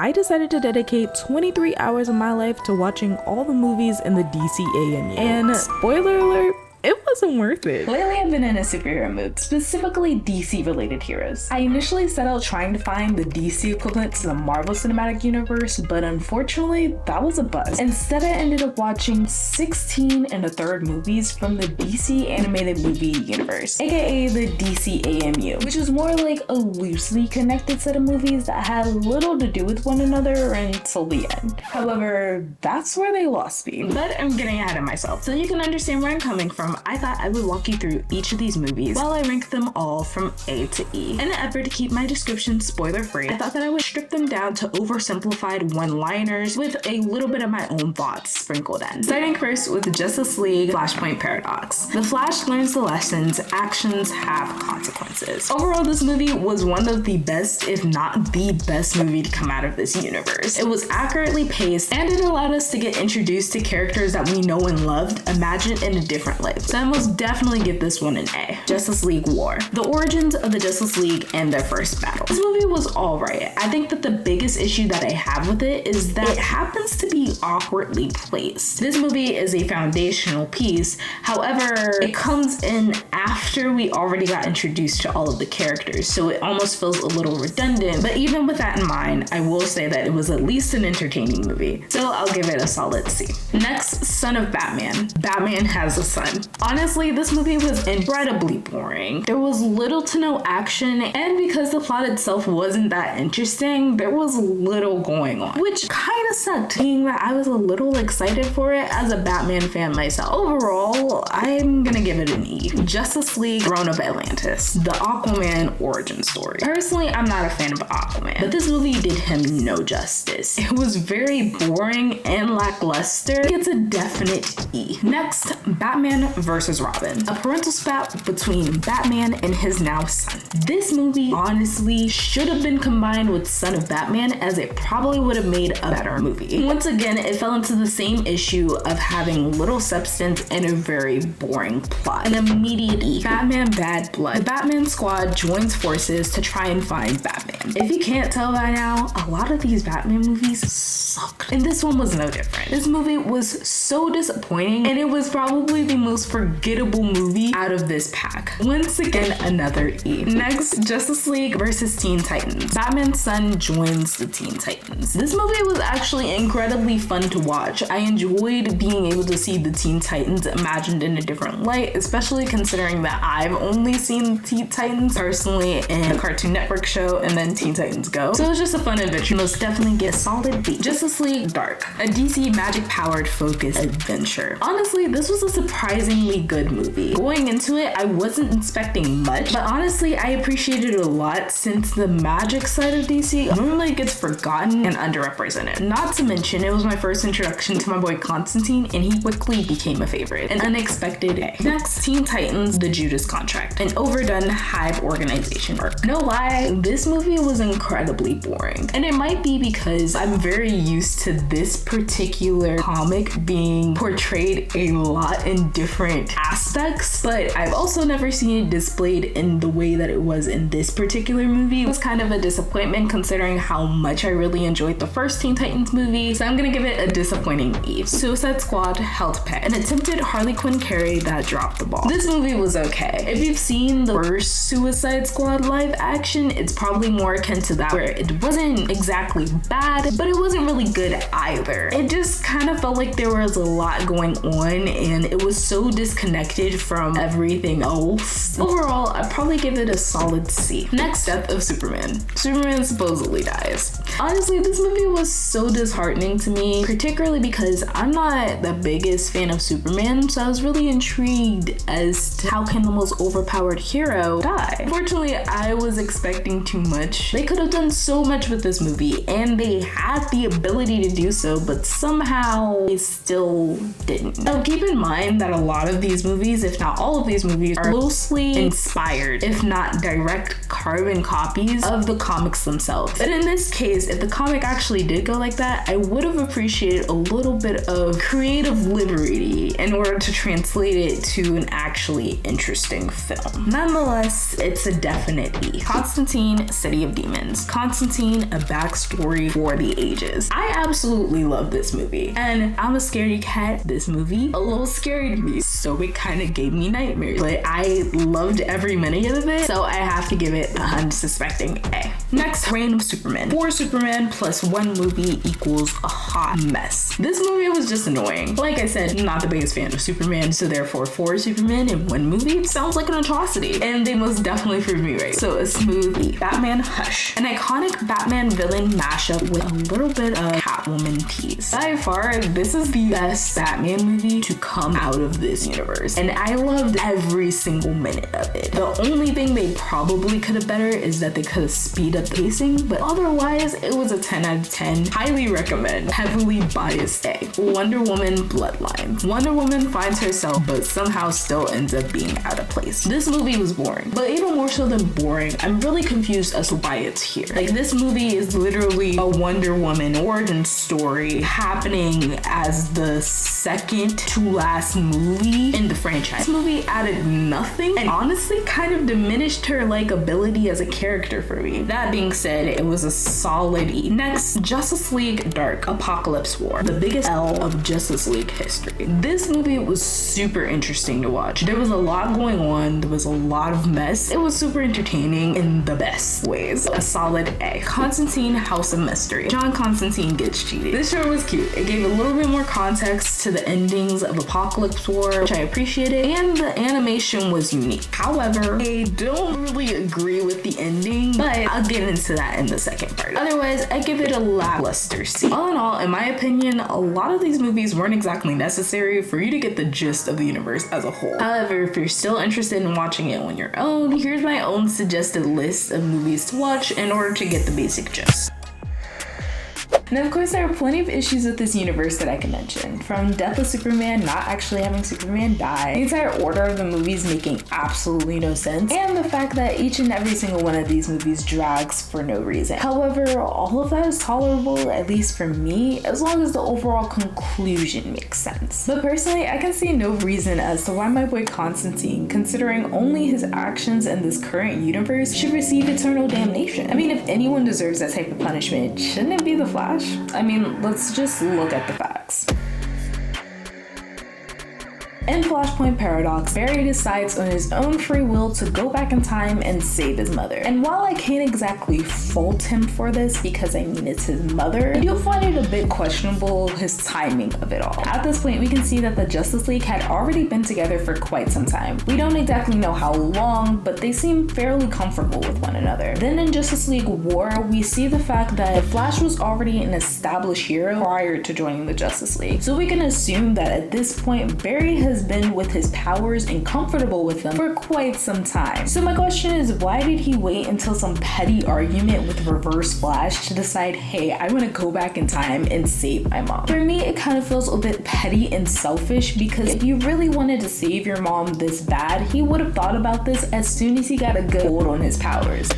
I decided to dedicate 23 hours of my life to watching all the movies in the DCAMU. And spoiler alert, it wasn't worth it. Lately, I've been in a superhero mood, specifically DC-related heroes. I initially set out trying to find the DC equivalent to the Marvel Cinematic Universe, but unfortunately, that was a bust. Instead, I ended up watching 16 1/3 movies from the DC animated movie universe, aka the DCAMU, which is more like a loosely connected set of movies that had little to do with one another until the end. However, that's where they lost me. But I'm getting ahead of myself. So you can understand where I'm coming from, I thought I would walk you through each of these movies while I rank them all from A to E. In an effort to keep my description spoiler free, I thought that I would strip them down to oversimplified one-liners with a little bit of my own thoughts sprinkled in. Starting first with Justice League Flashpoint Paradox. The Flash learns the lessons, actions have consequences. Overall, this movie was one of the best, if not the best movie to come out of this universe. It was accurately paced and it allowed us to get introduced to characters that we know and loved, imagined in a different light. So I most definitely give this one an A. Justice League War. The origins of the Justice League and their first battle. This movie was alright. I think that the biggest issue that I have with it is that it happens to be awkwardly placed. This movie is a foundational piece, however, it comes in after we already got introduced to all of the characters, so it almost feels a little redundant, but even with that in mind, I will say that it was at least an entertaining movie, so I'll give it a solid C. Next, Son of Batman. Batman has a son. Honestly, this movie was incredibly boring. There was little to no action, and because the plot itself wasn't that interesting, there was little going on, which kind of sucked, being that I was a little excited for it as a Batman fan myself. Overall, I'm gonna give it an E. Justice League Throne of Atlantis, the Aquaman origin story. Personally, I'm not a fan of Aquaman, but this movie did him no justice. It was very boring and lackluster. It's a definite E. Next, Batman vs. Robin, a parental spat between Batman and his now son. This movie honestly should have been combined with Son of Batman, as it probably would have made a better movie. Once again, it fell into the same issue of having little substance and a very boring plot. An immediate E. Batman Bad Blood. The Batman squad joins forces to try and find Batman. If you can't tell by now, a lot of these Batman movies suck, and this one was no different. This movie was so disappointing, and it was probably the most forgettable movie out of this pack. Once again, another E. Next, Justice League versus Teen Titans. Batman's son joins the Teen Titans. This movie was actually incredibly fun to watch. I enjoyed being able to see the Teen Titans imagined in a different light, especially considering that I've only seen Teen Titans personally in a Cartoon Network show and then Teen Titans Go. So it was just a fun adventure. Most definitely get a solid B. Justice League Dark, a DC magic-powered focused adventure. Honestly, this was a surprisingly good movie. Going into it, I wasn't expecting much, but honestly, I appreciated it a lot since the magic side of DC normally gets forgotten and underrepresented. Not to mention, it was my first introduction to my boy Constantine, and he quickly became a favorite. An unexpected A. Next, Teen Titans The Judas Contract, an overdone hive organization arc. No lie, this movie was incredibly boring, and it might be because I'm very used to this particular comic being portrayed a lot in different aspects, but I've also never seen it displayed in the way that it was in this particular movie. It was kind of a disappointment considering how much I really enjoyed the first Teen Titans movie, so I'm gonna give it a disappointing E. Suicide Squad Health Pack, an attempted Harley Quinn carry that dropped the ball. This movie was okay. If you've seen the first Suicide Squad live action, it's probably more akin to that, where it wasn't exactly bad, but it wasn't really good either. It just kind of felt like there was a lot going on, and it was so disconnected from everything else. Overall, I'd probably give it a solid C. Next, Death of Superman. Superman supposedly dies. Honestly, this movie was so disheartening to me, particularly because I'm not the biggest fan of Superman, so I was really intrigued as to how can the most overpowered hero die. Unfortunately, I was expecting too much. They could have done so much with this movie, and they had the ability to do so, but somehow they still didn't. Now, keep in mind that a lot of these movies, if not all of these movies, are closely inspired, if not direct carbon copies of the comics themselves. But in this case, if the comic actually did go like that, that I would have appreciated a little bit of creative liberty in order to translate it to an actually interesting film. Nonetheless, it's a definite E. Constantine, City of Demons. Constantine, a backstory for the ages. I absolutely love this movie, and I'm a scaredy cat. This movie a little scary to me, so it kind of gave me nightmares, but I loved every minute of it, so I have to give it a unsuspecting A. Next, Random Superman. 4 Superman plus 1 movie equals a hot mess. This movie was just annoying. Like I said, not the biggest fan of Superman, so therefore 4 Superman in 1 movie sounds like an atrocity, and they most definitely proved me right. So a smooth E. Batman Hush. An iconic Batman villain mashup with a little bit of Catwoman tease. By far, this is the best Batman movie to come out of this universe, and I loved every single minute of it. The only thing they probably could have better is that they could have speed up the pacing, but otherwise it was a 10 out of 10. Highly recommend. Heavily biased A. Wonder Woman Bloodlines. Wonder Woman finds herself but somehow still ends up being out of place. This movie was boring, but even more so than boring, I'm really confused as to why it's here. Like, this movie is literally a Wonder Woman origin story happening as the second to last movie in the franchise. This movie added nothing and honestly kind of diminished her likability as a character for me. That being said, it was a solid E. Next, Justice League Dark Apocalypse War, the biggest L of Justice League history. This movie was super interesting to watch. There was a lot going on, there was a lot of mess. It was super entertaining in the best ways. A solid A. Constantine House of Mystery. John Constantine gets cheated. This show was cute. It gave a little bit more context to the endings of Apocalypse War, which I appreciated, and the animation was unique. However, I don't really agree with the ending, but I'll get into that in the second part. Otherwise, I give it a lackluster C. All in all, in my opinion, a lot of these movies weren't exactly necessary for you to get the gist of the universe as a whole. However, if you're still interested in watching it on your own, here's my own suggested list of movies to watch in order to get the basic gist. And of course, there are plenty of issues with this universe that I can mention. From death of Superman, not actually having Superman die, the entire order of the movies making absolutely no sense, and the fact that each and every single one of these movies drags for no reason. However, all of that is tolerable, at least for me, as long as the overall conclusion makes sense. But personally, I can see no reason as to why my boy Constantine, considering only his actions in this current universe, should receive eternal damnation. I mean, if anyone deserves that type of punishment, shouldn't it be the Flash? I mean, let's just look at the facts. In Flashpoint Paradox, Barry decides on his own free will to go back in time and save his mother. And while I can't exactly fault him for this, because I mean it's his mother, I do find it a bit questionable his timing of it all. At this point, we can see that the Justice League had already been together for quite some time. We don't exactly know how long, but they seem fairly comfortable with one another. Then in Justice League War, we see the fact that Flash was already an established hero prior to joining the Justice League. So we can assume that at this point, Barry has been with his powers and comfortable with them for quite some time. So my question is, why did he wait until some petty argument with Reverse Flash to decide, hey, I want to go back in time and save my mom? For me, it kind of feels a bit petty and selfish, because if you really wanted to save your mom this bad, he would have thought about this as soon as he got a good hold on his powers.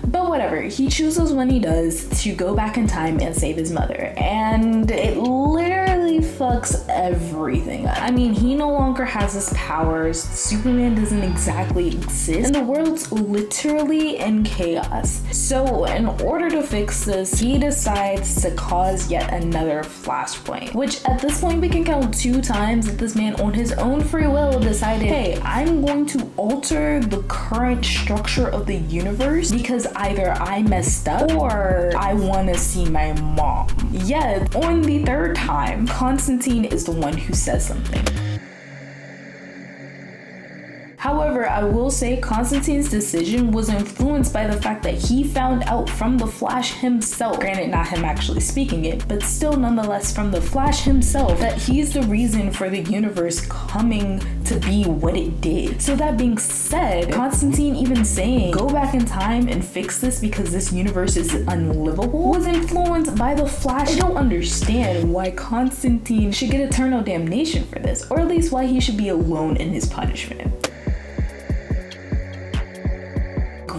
But whatever, he chooses when he does to go back in time and save his mother, and it literally fucks everything up. I mean, he no longer has his powers, Superman doesn't exactly exist, and the world's literally in chaos. So in order to fix this, he decides to cause yet another flashpoint, which at this point we can count 2 times that this man on his own free will decided, hey, I'm going to alter the current structure of the universe because either I messed up or I want to see my mom. Yet, on the 3rd time, Constantine is the one who says something. However, I will say Constantine's decision was influenced by the fact that he found out from the Flash himself, granted not him actually speaking it, but still nonetheless from the Flash himself, that he's the reason for the universe coming to be what it did. So that being said, Constantine even saying, go back in time and fix this because this universe is unlivable, was influenced by the Flash. I don't understand why Constantine should get eternal damnation for this, or at least why he should be alone in his punishment.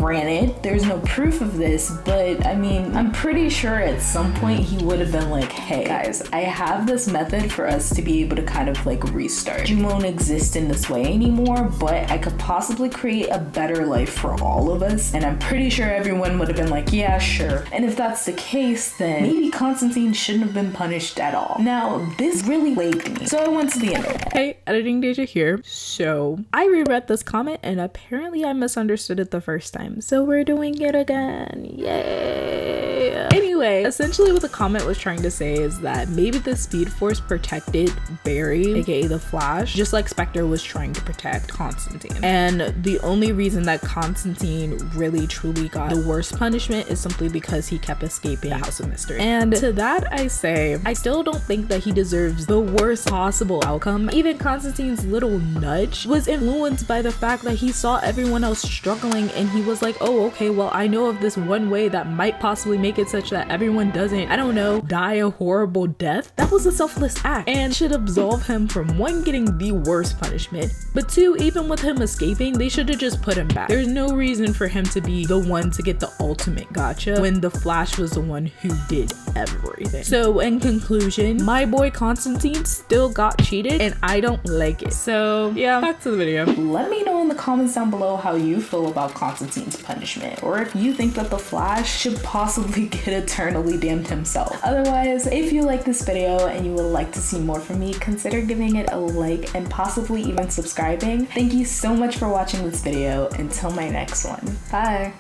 Granted, there's no proof of this, but I mean, I'm pretty sure at some point he would have been like, hey guys, I have this method for us to be able to kind of like restart. You won't exist in this way anymore, but I could possibly create a better life for all of us. And I'm pretty sure everyone would have been like, yeah, sure. And if that's the case, then maybe Constantine shouldn't have been punished at all. Now, this really plagued me, so I went to the internet. Hey, editing Daijah here. So I reread this comment and apparently I misunderstood it the first time, so we're doing it again. Yay! Anyway, essentially what the comment was trying to say is that maybe the Speed Force protected Barry, aka the Flash, just like Spectre was trying to protect Constantine. And the only reason that Constantine really truly got the worst punishment is simply because he kept escaping the House of Mystery. And to that I say, I still don't think that he deserves the worst possible outcome. Even Constantine's little nudge was influenced by the fact that he saw everyone else struggling and he was like, oh, okay, well, I know of this one way that might possibly make it such that everyone doesn't, I don't know, die a horrible death. That was a selfless act and should absolve him from one, getting the worst punishment, but two, even with him escaping, they should have just put him back. There's no reason for him to be the one to get the ultimate gotcha when the Flash was the one who did everything. So in conclusion, my boy Constantine still got cheated and I don't like it. So yeah, back to the video. Let me know in the comments down below how you feel about Constantine's punishment, or if you think that the Flash should possibly get eternally damned himself. Otherwise, if you like this video and you would like to see more from me, consider giving it a like and possibly even subscribing. Thank you so much for watching this video. Until my next one. Bye.